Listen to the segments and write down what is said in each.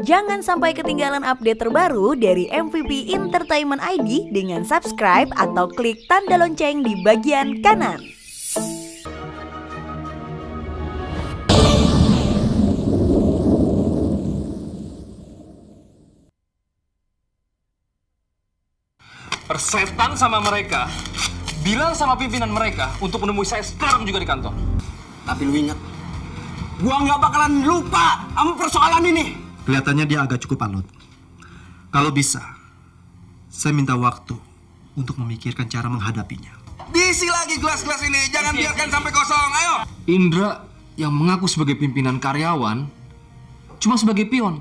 Jangan sampai ketinggalan update terbaru dari MVP Entertainment ID dengan subscribe atau klik tanda lonceng di bagian kanan. Persetan sama mereka, bilang sama pimpinan mereka untuk menemui saya sekarang juga di kantor. Tapi lu ingat, gua nggak bakalan lupa sama persoalan ini. Kelihatannya dia agak cukup alot. Kalau bisa, saya minta waktu untuk memikirkan cara menghadapinya. Diisi lagi gelas-gelas ini, jangan biarkan sampai kosong, ayo. Indra yang mengaku sebagai pimpinan karyawan, cuma sebagai pion.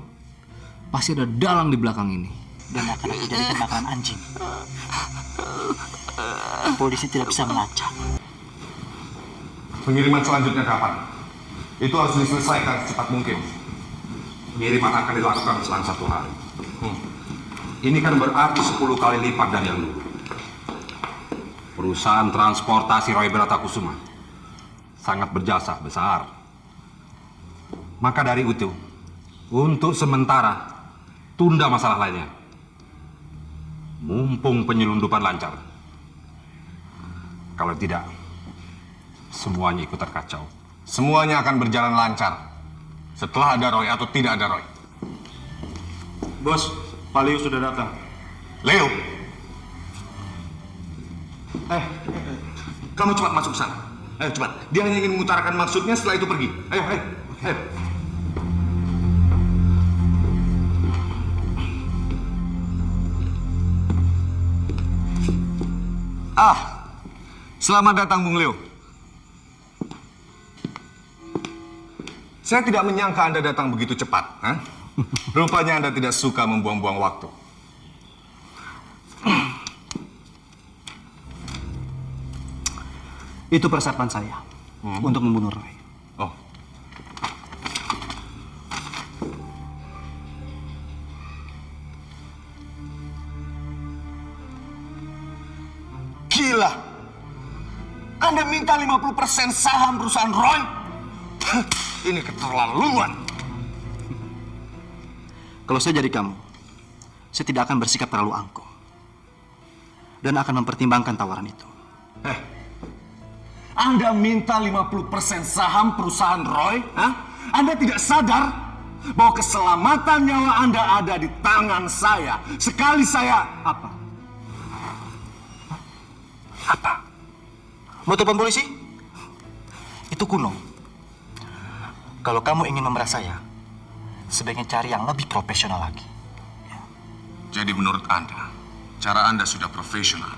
Pasti ada dalang di belakang ini. Dan akan aku jadikan makanan anjing. Polisi tidak bisa melacak. Pengiriman selanjutnya kapan? Itu harus diselesaikan secepat mungkin. Pengiriman akan dilakukan selang 1 hari. Ini kan berarti 10 kali lipat dari yang dulu. Perusahaan transportasi Roy Baratakusuma sangat berjasa besar. Maka dari itu, untuk sementara tunda masalah lainnya. Mumpung penyelundupan lancar. Kalau tidak, semuanya ikut terkacau. Semuanya akan berjalan lancar setelah ada Roy atau tidak ada Roy. Bos, Pak Leo sudah datang. Leo, kamu cepat masuk sana. Ayo cepat. Dia hanya ingin mengutarakan maksudnya, setelah itu pergi. Ayo. Selamat datang, Bung Leo. Saya tidak menyangka Anda datang begitu cepat. Rupanya Anda tidak suka membuang-buang waktu. Itu persiapan saya untuk membunuh Roy. Oh. Gila! Anda minta 50% saham perusahaan Roy? Ini keterlaluan. Kalau saya jadi kamu, saya tidak akan bersikap terlalu angkuh. Dan akan mempertimbangkan tawaran itu. Anda minta 50% saham perusahaan Roy? Anda tidak sadar bahwa keselamatan nyawa Anda ada di tangan saya. Sekali saya... Apa? Mau telepon polisi? Itu kuno. Kalau kamu ingin memerah saya, sebaiknya cari yang lebih profesional lagi. Jadi menurut Anda, cara Anda sudah profesional?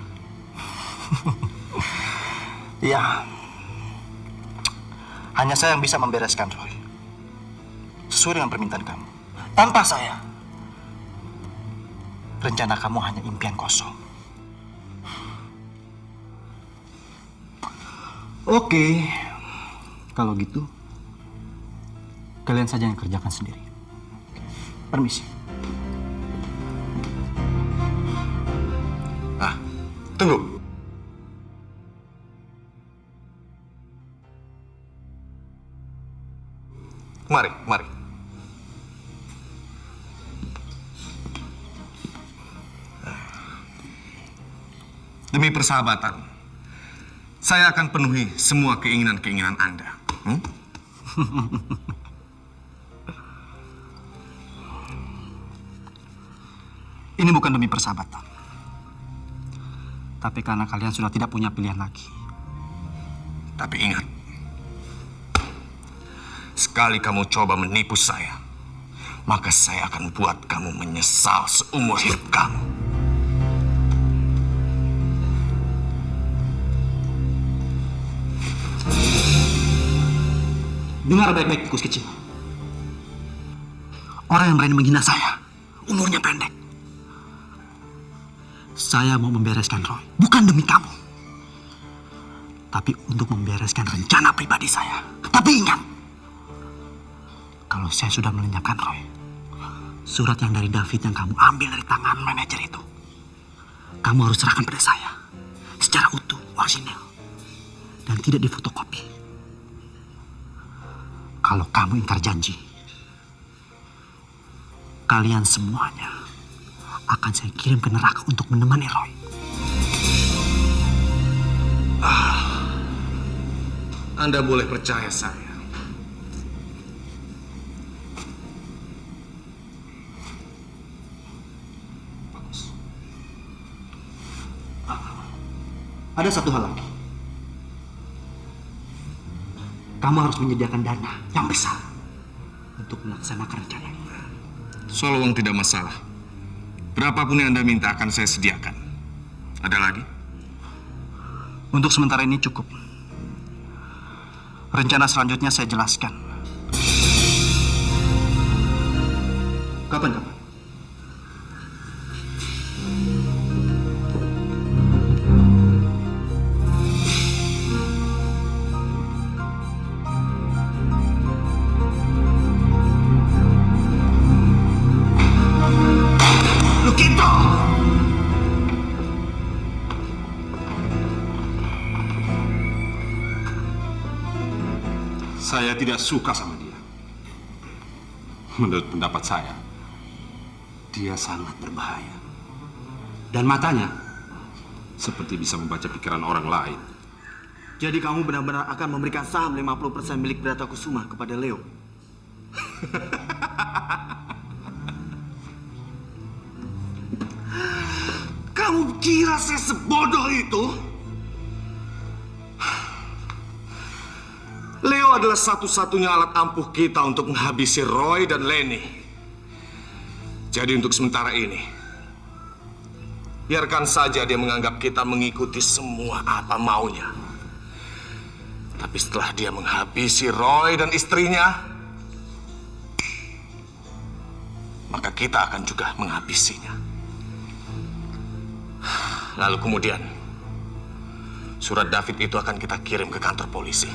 Iya. Hanya saya yang bisa membereskan Roy. Sesuai dengan permintaan kamu. Tanpa saya, rencana kamu hanya impian kosong. Oke, kalau gitu, kalian saja yang kerjakan sendiri. Permisi. Tunggu. Mari. Demi persahabatan, saya akan penuhi semua keinginan-keinginan Anda. Ini bukan demi persahabatan. Tapi karena kalian sudah tidak punya pilihan lagi. Tapi ingat, sekali kamu coba menipu saya, maka saya akan buat kamu menyesal seumur hidup kamu. Dengar baik-baik, tikus kecil. Orang yang berani menghina saya, umurnya pendek. Saya mau membereskan Roy, bukan demi kamu. Tapi untuk membereskan rencana pribadi saya. Tapi ingat, kalau saya sudah melenyapkan Roy, surat yang dari David yang kamu ambil dari tangan manajer itu, kamu harus serahkan pada saya. Secara utuh, orisinil. Dan tidak difotokopi. Kalau kamu ingkar janji, kalian semuanya akan saya kirim ke neraka untuk menemani Roy. Anda boleh percaya saya. Ada satu hal lagi. Kamu harus menyediakan dana yang besar untuk melaksanakan rencana ini. Soal uang tidak masalah. Berapapun yang Anda minta akan saya sediakan. Ada lagi? Untuk sementara ini cukup. Rencana selanjutnya saya jelaskan. Kapan? Saya tidak suka sama dia. Menurut pendapat saya, dia sangat berbahaya. Dan matanya seperti bisa membaca pikiran orang lain. Jadi kamu benar-benar akan memberikan saham 50% milik Bratakusuma kepada Leo? Kamu kira saya sebodoh itu? Leo adalah satu-satunya alat ampuh kita untuk menghabisi Roy dan Lenny. Jadi untuk sementara ini, biarkan saja dia menganggap kita mengikuti semua apa maunya. Tapi setelah dia menghabisi Roy dan istrinya, maka kita akan juga menghabisinya. Lalu kemudian, surat David itu akan kita kirim ke kantor polisi.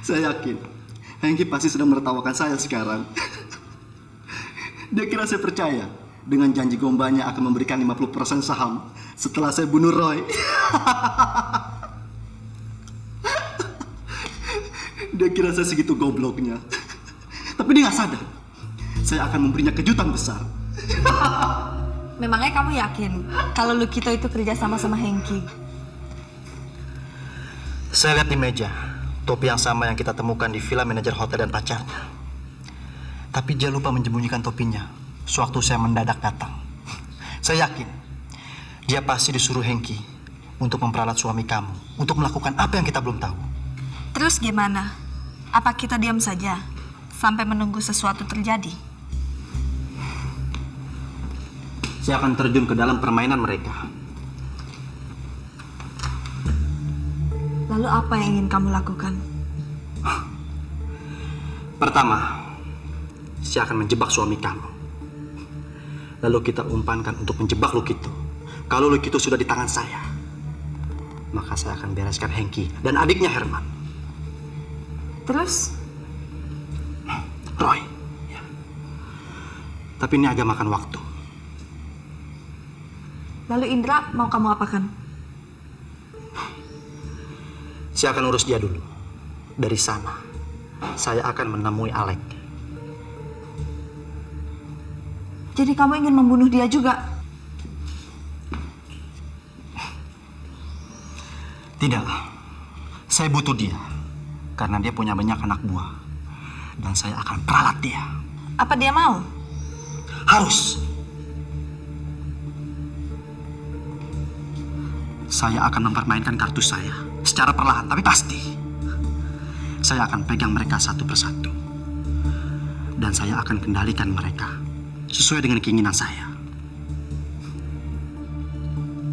Saya yakin Hengki pasti sedang menertawakan saya sekarang. Dia kira saya percaya dengan janji gombanya akan memberikan 50% saham setelah saya bunuh Roy. Dia kira saya segitu gobloknya. Tapi dia nggak sadar saya akan memberinya kejutan besar. Memangnya kamu yakin kalau Lukito itu kerja sama Hengki? Saya lihat di meja topi yang sama yang kita temukan di villa manajer hotel dan pacarnya. Tapi dia lupa menyembunyikan topinya sewaktu saya mendadak datang. Saya yakin dia pasti disuruh Hengki untuk memperalat suami kamu untuk melakukan apa yang kita belum tahu. Terus gimana? Apa kita diam saja sampai menunggu sesuatu terjadi? Saya akan terjun ke dalam permainan mereka. Lalu apa yang ingin kamu lakukan? Pertama, saya akan menjebak suami kamu. Lalu kita umpankan untuk menjebak Lukito. Kalau Lukito sudah di tangan saya, maka saya akan bereskan Hengki dan adiknya Herman. Terus? Roy. Ya. Tapi ini agak makan waktu. Lalu Indra mau kamu apakan? Saya akan urus dia dulu. Dari sana, saya akan menemui Alec. Jadi kamu ingin membunuh dia juga? Tidak. Saya butuh dia. Karena dia punya banyak anak buah. Dan saya akan peralat dia. Apa dia mau? Harus. Saya akan mempermainkan kartu saya secara perlahan, tapi pasti. Saya akan pegang mereka satu persatu. Dan saya akan kendalikan mereka sesuai dengan keinginan saya.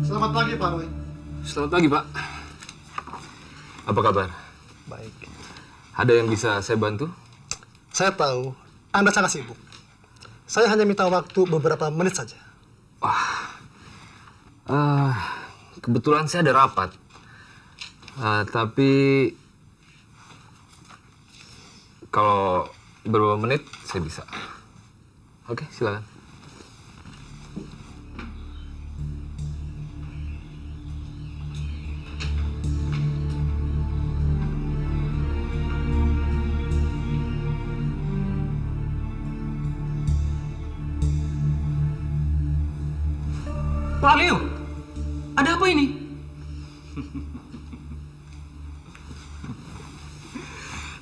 Selamat pagi, Pak Roy. Selamat pagi, Pak. Apa kabar? Baik. Ada yang bisa saya bantu? Saya tahu Anda sangat sibuk. Saya hanya minta waktu beberapa menit saja. Kebetulan saya ada rapat. Tapi Kalau beberapa menit saya bisa. Oke, silakan. Pak Leo, ada apa ini?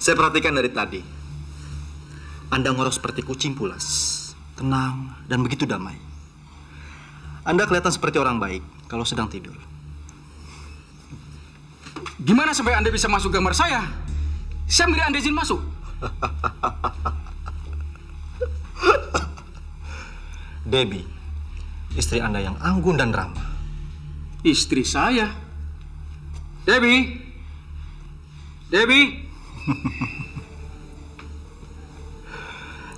Saya perhatikan dari tadi. Anda ngorok seperti kucing pulas. Tenang dan begitu damai. Anda kelihatan seperti orang baik kalau sedang tidur. Gimana sampai Anda bisa masuk kamar saya? Saya beri Anda izin masuk. Debbie, istri Anda yang anggun dan ramah. Istri saya? Debbie? Debbie?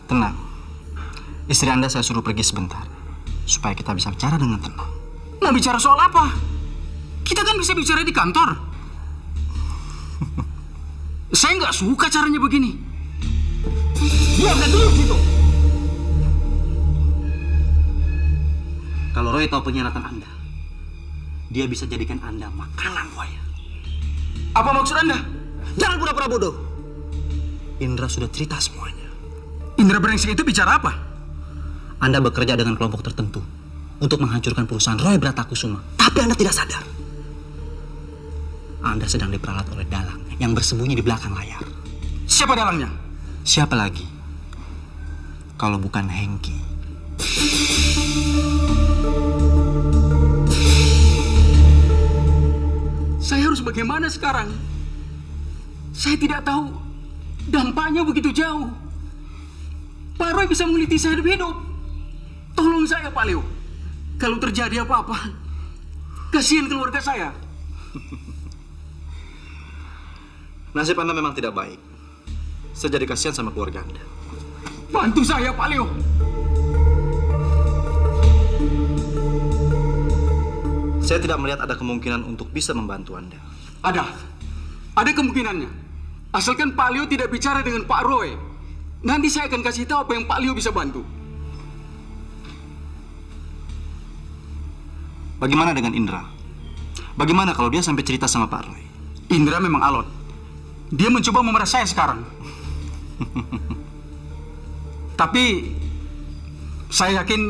Tenang. Istri Anda saya suruh pergi sebentar. Supaya kita bisa bicara dengan tenang. Nah, bicara soal apa? Kita kan bisa bicara di kantor. Saya nggak suka caranya begini. Biarkan dulu gitu. Kalau Roy tahu pengkhianatan Anda, dia bisa jadikan Anda makanan buaya. Apa maksud Anda? Jangan pura-pura bodoh. Indra sudah cerita semuanya. Indra brengsek itu bicara apa? Anda bekerja dengan kelompok tertentu untuk menghancurkan perusahaan Roy Bratakusuma. Tapi Anda tidak sadar. Anda sedang diperalat oleh dalang yang bersembunyi di belakang layar. Siapa dalangnya? Siapa lagi? Kalau bukan Hengki. Saya harus bagaimana sekarang? Saya tidak tahu dampaknya begitu jauh. Pak Roy bisa meneliti saya hidup. Tolong saya, Pak Leo. Kalau terjadi apa-apa, kasihan keluarga saya. Nasib Anda memang tidak baik. Saya jadi kasihan sama keluarga Anda. Bantu saya, Pak Leo. Saya tidak melihat ada kemungkinan untuk bisa membantu Anda. Ada kemungkinannya. Asalkan Pak Leo tidak bicara dengan Pak Roy. Nanti saya akan kasih tahu apa yang Pak Leo bisa bantu. Bagaimana dengan Indra? Bagaimana kalau dia sampai cerita sama Pak Roy? Indra memang alot. Dia mencoba memeras saya sekarang. Tapi saya yakin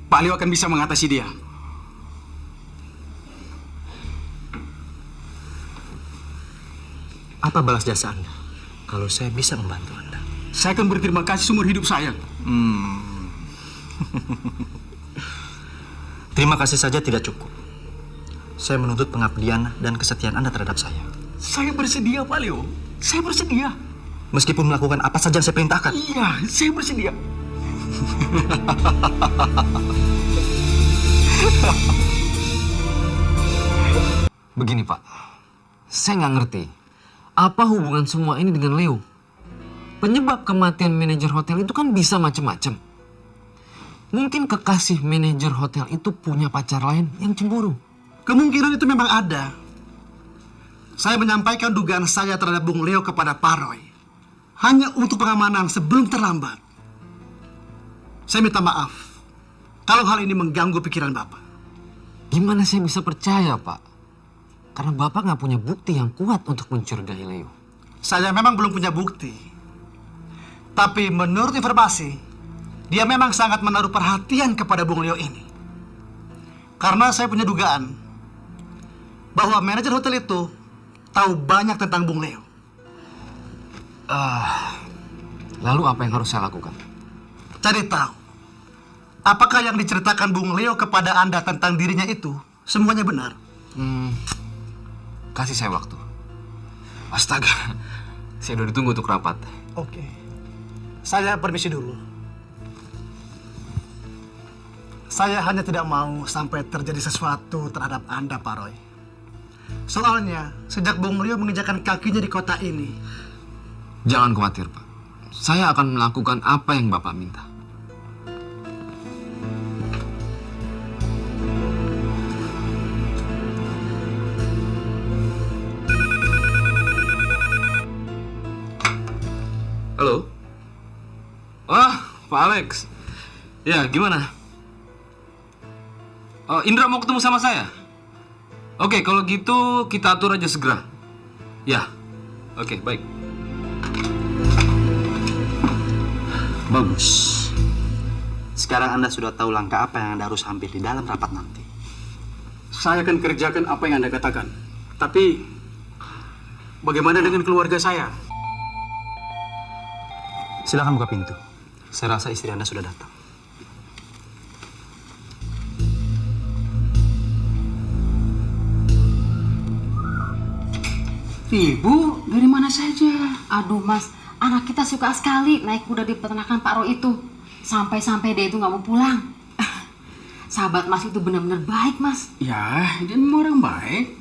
Pak Leo akan bisa mengatasi dia. Apa balas jasa Anda kalau saya bisa membantu Anda? Saya akan berterima kasih seumur hidup saya. Terima kasih saja tidak cukup. Saya menuntut pengabdian dan kesetiaan Anda terhadap saya. Saya bersedia, Pak Leo. Saya bersedia. Meskipun melakukan apa saja yang saya perintahkan. Iya, saya bersedia. Begini Pak, saya nggak ngerti apa hubungan semua ini dengan Leo. Penyebab kematian manajer hotel itu kan bisa macam-macam. Mungkin kekasih manajer hotel itu punya pacar lain yang cemburu. Kemungkinan itu memang ada. Saya menyampaikan dugaan saya terhadap Bung Leo kepada Pak Roy. Hanya untuk pengamanan sebelum terlambat. Saya minta maaf kalau hal ini mengganggu pikiran Bapak. Gimana saya bisa percaya Pak? Karena Bapak nggak punya bukti yang kuat untuk mencurigai Leo. Saya memang belum punya bukti. Tapi menurut informasi, dia memang sangat menaruh perhatian kepada Bung Leo ini. Karena saya punya dugaan bahwa manajer hotel itu tahu banyak tentang Bung Leo. Lalu apa yang harus saya lakukan? Cari tahu, apakah yang diceritakan Bung Leo kepada Anda tentang dirinya itu semuanya benar? Kasih saya waktu. Astaga, saya udah ditunggu untuk rapat. Oke, saya permisi dulu. Saya hanya tidak mau sampai terjadi sesuatu terhadap Anda, Pak Roy. Soalnya, sejak Bung Leo menginjakkan kakinya di kota ini, Jangan khawatir Pak. Saya akan melakukan apa yang Bapak minta. Halo? Wah, Pak Alex. Ya, gimana? Oh, Indra mau ketemu sama saya? Oke, kalau gitu kita atur aja segera. Ya, oke, baik. Bagus. Sekarang Anda sudah tahu langkah apa yang Anda harus ambil di dalam rapat nanti. Saya akan kerjakan apa yang Anda katakan. Tapi, bagaimana dengan keluarga saya? Silakan buka pintu. Saya rasa istri Anda sudah datang. Ibu, dari mana saja? Aduh mas, anak kita suka sekali naik kuda di peternakan Pak Roy itu. Sampai-sampai dia itu nggak mau pulang. Sahabat mas itu benar-benar baik mas. Ya, dia memang orang baik.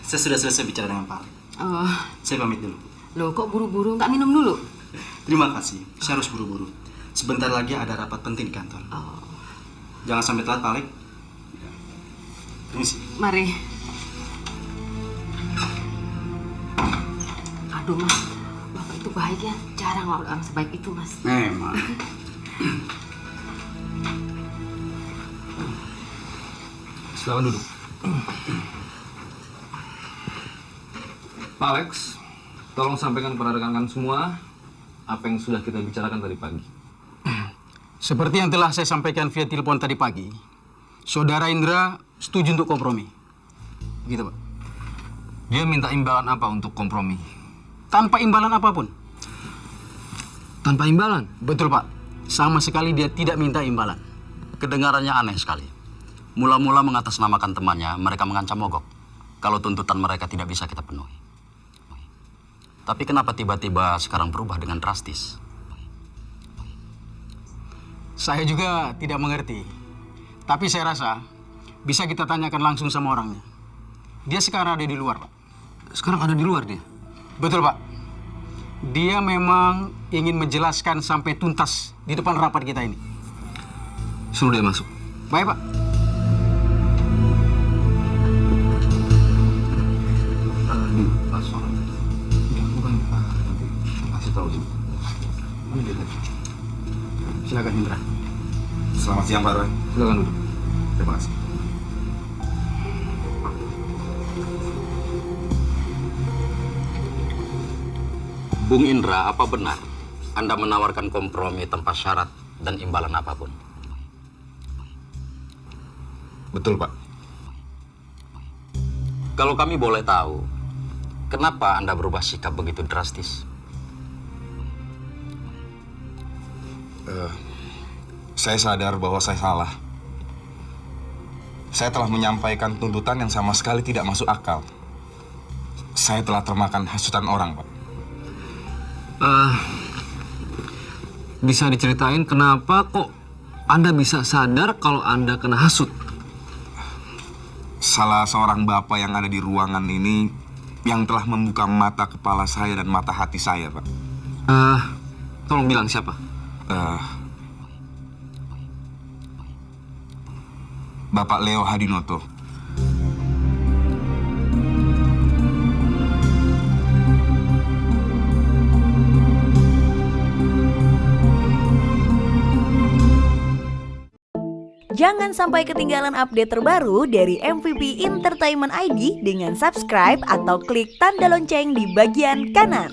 Saya sudah selesai bicara dengan Pak Alex. Oh, Saya pamit dulu. loh kok buru-buru nggak minum dulu? Terima kasih. Saya harus buru-buru. Sebentar lagi ada rapat penting di kantor. Jangan sampai telat, Pak Alex. Permisi. Mari. Aduh mas, bapak itu baik ya. Jarang loh orang sebaik itu mas. Memang. Silakan duduk. Pak Alex, tolong sampaikan kepada rekan-rekan semua apa yang sudah kita bicarakan tadi pagi. Seperti yang telah saya sampaikan via telepon tadi pagi, Saudara Indra setuju untuk kompromi. Begitu, Pak. Dia minta imbalan apa untuk kompromi? Tanpa imbalan apapun. Tanpa imbalan? Betul, Pak. Sama sekali dia tidak minta imbalan. Kedengarannya aneh sekali. Mula-mula mengatasnamakan temannya, mereka mengancam mogok kalau tuntutan mereka tidak bisa kita penuhi. Tapi kenapa tiba-tiba sekarang berubah dengan drastis? Saya juga tidak mengerti. Tapi saya rasa bisa kita tanyakan langsung sama orangnya. Dia sekarang ada di luar, Pak. Sekarang ada di luar dia? Betul, Pak. Dia memang ingin menjelaskan sampai tuntas di depan rapat kita ini. Suruh dia masuk. Baik, Pak. Di pas orang tadi. Ya, bukan nanti kasih tahu dulu. Mana dia tadi? Silakan Indra. Selamat siang, Pak Roy. Silakan duduk. Terima kasih. Bung Indra, apa benar Anda menawarkan kompromi tanpa syarat dan imbalan apapun? Betul, Pak. Kalau kami boleh tahu, kenapa Anda berubah sikap begitu drastis? Saya sadar bahwa saya salah. Saya telah menyampaikan tuntutan yang sama sekali tidak masuk akal. Saya telah termakan hasutan orang, Pak. Bisa diceritain kenapa kok Anda bisa sadar kalau Anda kena hasut? Salah seorang bapak yang ada di ruangan ini yang telah membuka mata kepala saya dan mata hati saya, Pak. Tolong bilang siapa? Bapak Leo Hadinoto. Jangan sampai ketinggalan update terbaru dari MVP Entertainment ID dengan subscribe atau klik tanda lonceng di bagian kanan.